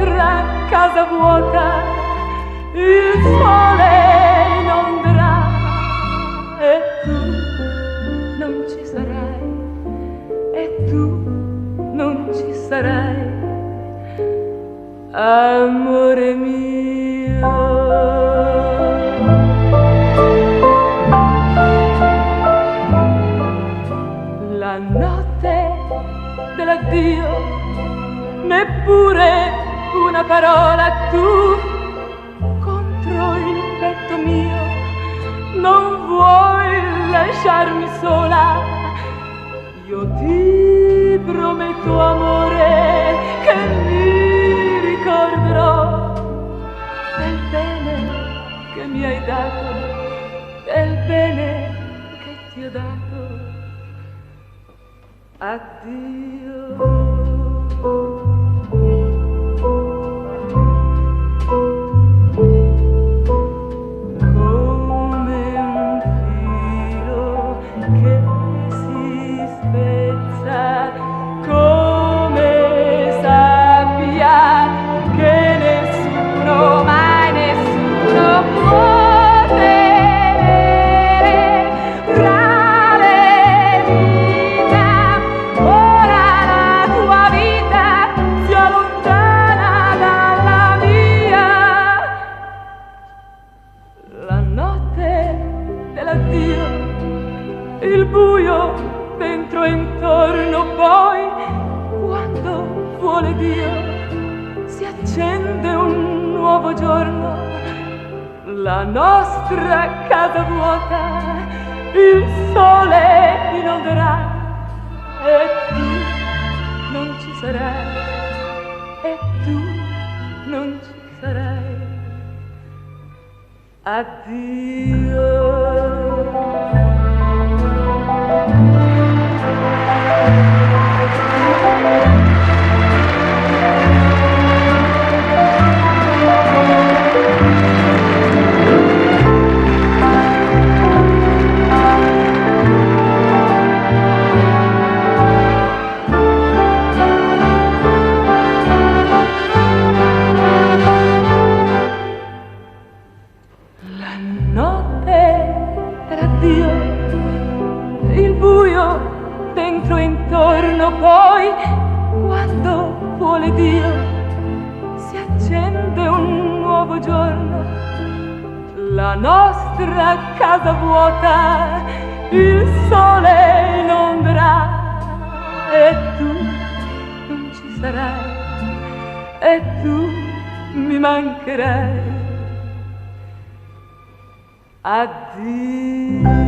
nostra casa vuota, il sole inonderà e tu non ci sarai, e tu non ci sarai, amore mio. La notte dell'addio, neppure una parola tu contro il petto mio non vuoi lasciarmi sola. Io ti prometto amore che mi ricorderò del bene che mi hai dato, del bene che ti ho dato. Addio. Il buio dentro e intorno, poi quando vuole Dio si accende un nuovo giorno, la nostra casa vuota, il sole inonderà e tu non ci sarai, e tu non ci sarai. Addio. La notte dell'addio, il buio dentro e intorno, poi quando vuole Dio si accende un nuovo giorno, la nostra casa vuota, il sole inonderà e tu non ci sarai, e tu mi mancherai. Addio.